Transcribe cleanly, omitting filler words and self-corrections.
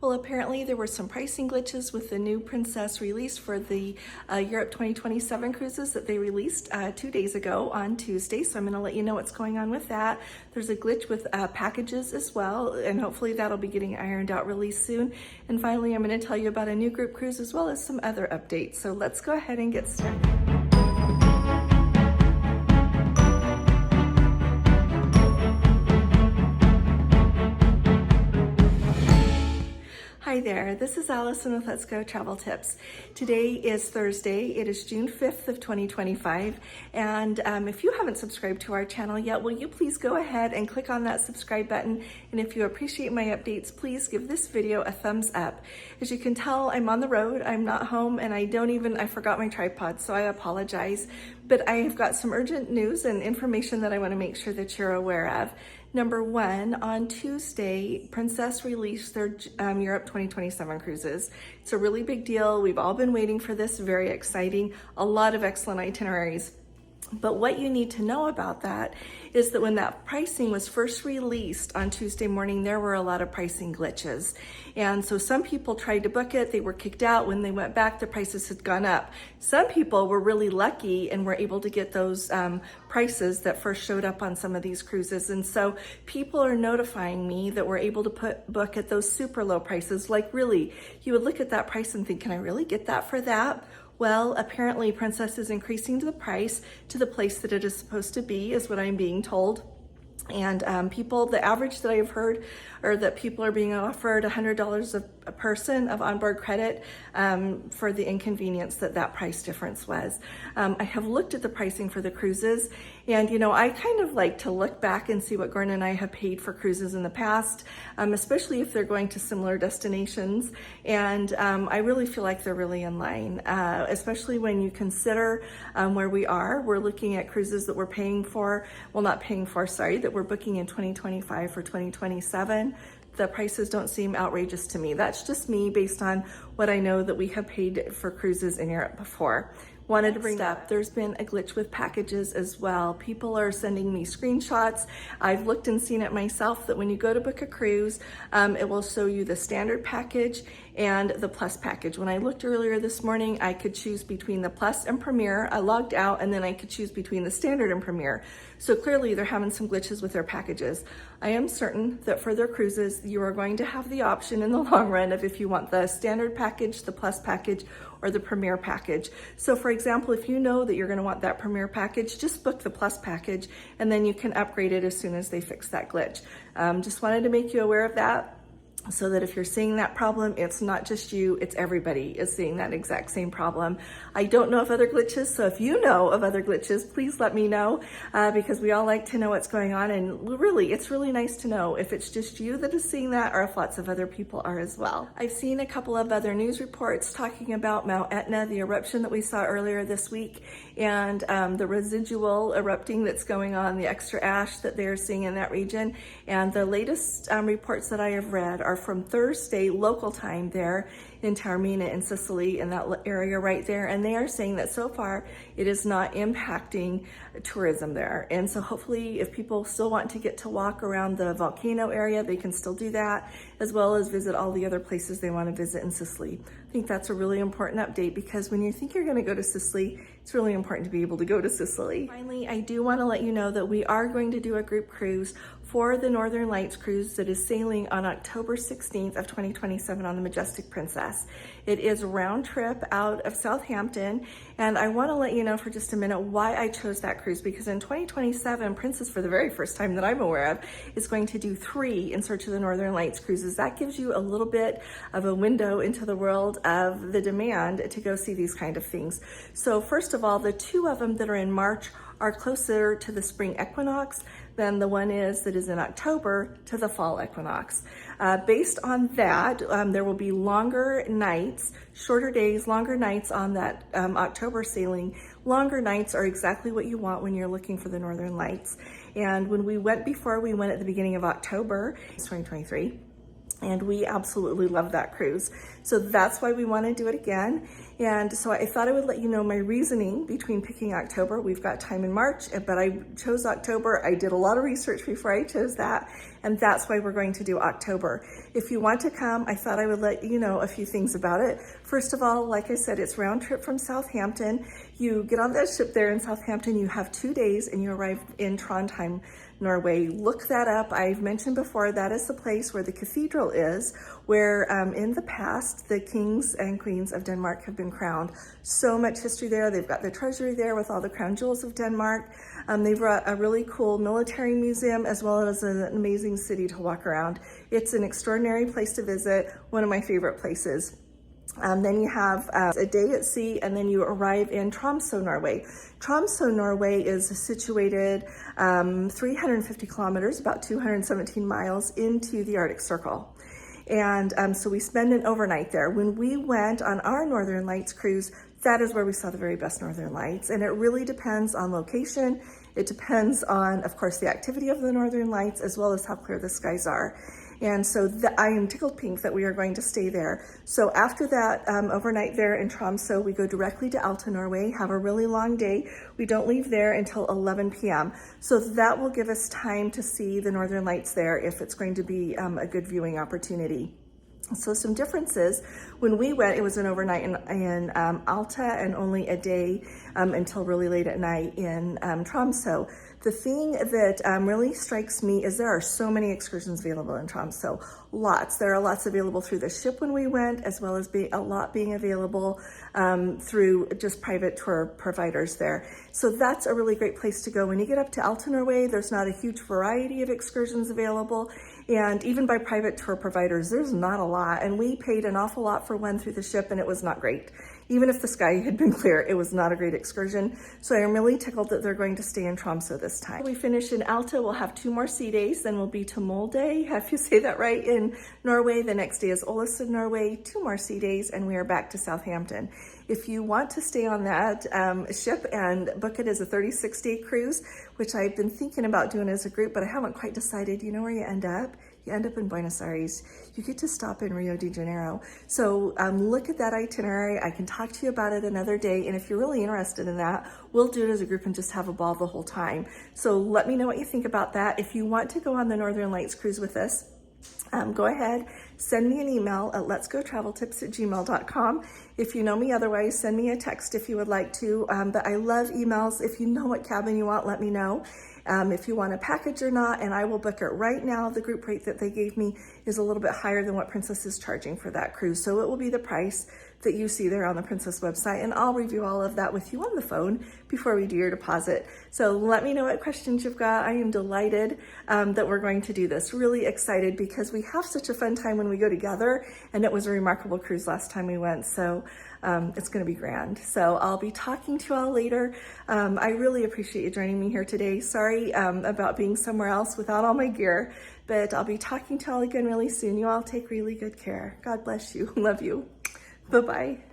Well, apparently there were some pricing glitches with the new Princess release for the Europe 2027 cruises that they released 2 days ago on Tuesday. So I'm going to let you know what's going on with that. There's a glitch with packages as well, and hopefully that'll be getting ironed out really soon. And finally, I'm going to tell you about a new group cruise as well as some other updates. So let's go ahead and get started. Hi there, this is Allison with Let's Go Travel Tips. Today is Thursday. It is June 5th of 2025. And if you haven't subscribed to our channel yet, will you please go ahead and click on that subscribe button. And if you appreciate my updates, please give this video a thumbs up. As you can tell, I'm on the road, I'm not home, and I forgot my tripod, so I apologize. But I have got some urgent news and information that I want to make sure that you're aware of. Number one, on Tuesday, Princess released their Europe 2027 cruises. It's a really big deal. We've all been waiting for this, very exciting, a lot of excellent itineraries. But what you need to know about that is that when that pricing was first released on Tuesday morning, there were a lot of pricing glitches. And so some people tried to book it, they were kicked out. When they went back, the prices had gone up. Some people were really lucky and were able to get those prices that first showed up on some of these cruises. And so people are notifying me that we're able to book at those super low prices. Like really, you would look at that price and think, can I really get that for that? Well, apparently Princess is increasing the price to the place that it is supposed to be, is what I'm being told. And the average that I've heard are that people are being offered $100 a person of onboard credit for the inconvenience that price difference was. I have looked at the pricing for the cruises, and I kind of like to look back and see what Gordon and I have paid for cruises in the past, especially if they're going to similar destinations. And I really feel like they're really in line, especially when you consider where we are. We're looking at cruises that we're that we're booking in 2025 for 2027. The prices don't seem outrageous to me. That's just me based on what I know that we have paid for cruises in Europe before. Wanted to bring that up. There's been a glitch with packages as well. People are sending me screenshots. I've looked and seen it myself that when you go to book a cruise, it will show you the standard package and the plus package. When I looked earlier this morning, I could choose between the plus and premier. I logged out and then I could choose between the standard and premier. So clearly they're having some glitches with their packages. I am certain that for their cruises, you are going to have the option in the long run of if you want the standard package, the plus package, or the premier package. So for example, if you know that you're gonna want that premier package, just book the plus package and then you can upgrade it as soon as they fix that glitch. Just wanted to make you aware of that, so that if you're seeing that problem, it's not just you, it's everybody is seeing that exact same problem. I don't know of other glitches, so if you know of other glitches, please let me know, because we all like to know what's going on, and really, it's really nice to know if it's just you that is seeing that or if lots of other people are as well. I've seen a couple of other news reports talking about Mount Etna, the eruption that we saw earlier this week, and the residual erupting that's going on, the extra ash that they're seeing in that region. And the latest reports that I have read are from Thursday local time there in Taormina in Sicily, in that area right there. And they are saying that so far it is not impacting tourism there. And so hopefully if people still want to get to walk around the volcano area, they can still do that, as well as visit all the other places they want to visit in Sicily. I think that's a really important update, because when you think you're going to go to Sicily, it's really important to be able to go to Sicily. Finally, I do want to let you know that we are going to do a group cruise for the Northern Lights cruise that is sailing on October 16th of 2027 on the Majestic Princess. It is round trip out of Southampton, and I want to let you know for just a minute why I chose that cruise, because in 2027, Princess, for the very first time that I'm aware of, is going to do 3 In Search of the Northern Lights cruises. That gives you a little bit of a window into the world of the demand to go see these kind of things. So first of all, the 2 of them that are in March are closer to the spring equinox than the one that is in October to the fall equinox. Based on that, there will be longer nights, shorter days, longer nights on that October sailing. Longer nights are exactly what you want when you're looking for the Northern Lights. And when we went before, we went at the beginning of October, 2023. And we absolutely love that cruise. So that's why we want to do it again. And so I thought I would let you know my reasoning between picking October. We've got time in March, but I chose October. I did a lot of research before I chose that. and that's why we're going to do October. If you want to come, I thought I would let you know a few things about it. First of all, like I said, it's round trip from Southampton. You get on that ship there in Southampton, you have 2 days, and you arrive in Trondheim, Norway. Look that up. I've mentioned before, that is the place where the cathedral is, where in the past, the kings and queens of Denmark have been crowned. So much history there. They've got the treasury there with all the crown jewels of Denmark. They've got a really cool military museum, as well as an amazing city to walk around. It's an extraordinary place to visit, one of my favorite places. Then you have a day at sea, and then you arrive in Tromsø, Norway. Tromsø, Norway is situated 350 kilometers, about 217 miles into the Arctic Circle. And so we spend an overnight there. When we went on our Northern Lights cruise, that is where we saw the very best Northern Lights. And it really depends on location. It depends on, of course, the activity of the Northern Lights, as well as how clear the skies are. And so I am tickled pink that we are going to stay there. So after that overnight there in Tromsø, we go directly to Alta, Norway, have a really long day. We don't leave there until 11 p.m. So that will give us time to see the Northern Lights there if it's going to be a good viewing opportunity. So some differences. When we went, it was an overnight in Alta and only a day until really late at night in Tromsø. The thing that really strikes me is there are so many excursions available in Tromsø. Lots. There are lots available through the ship when we went, as well as a lot being available through just private tour providers there. So that's a really great place to go. When you get up to Alta, Norway, there's not a huge variety of excursions available. And even by private tour providers, there's not a lot. And we paid an awful lot for one through the ship, and it was not great. Even if the sky had been clear, it was not a great excursion. So I am really tickled that they're going to stay in Tromsø this time. We finish in Alta, we'll have 2 more sea days, then we'll be to Molde, if you say that right, in Norway. The next day is Ålesund, Norway, 2 more sea days, and we are back to Southampton. If you want to stay on that ship and book it as a 36-day cruise, which I've been thinking about doing as a group, but I haven't quite decided, you know where you end up? You end up in Buenos Aires. You get to stop in Rio de Janeiro. So look at that itinerary. I can talk to you about it another day. And if you're really interested in that, we'll do it as a group and just have a ball the whole time. So let me know what you think about that. If you want to go on the Northern Lights cruise with us, go ahead, send me an email at letsgotraveltips@gmail.com. If you know me otherwise, send me a text if you would like to. But I love emails. If you know what cabin you want, let me know. If you want a package or not, and I will book it right now. The group rate that they gave me is a little bit higher than what Princess is charging for that cruise. So it will be the price that you see there on the Princess website, and I'll review all of that with you on the phone before we do your deposit. So let me know what questions you've got. I am delighted that we're going to do this. Really excited because we have such a fun time when we go together, and it was a remarkable cruise last time we went. So it's going to be grand. So I'll be talking to you all later. I really appreciate you joining me here today. Sorry about being somewhere else without all my gear, but I'll be talking to you all again really soon. You all take really good care. God bless you. Love you. Bye-bye.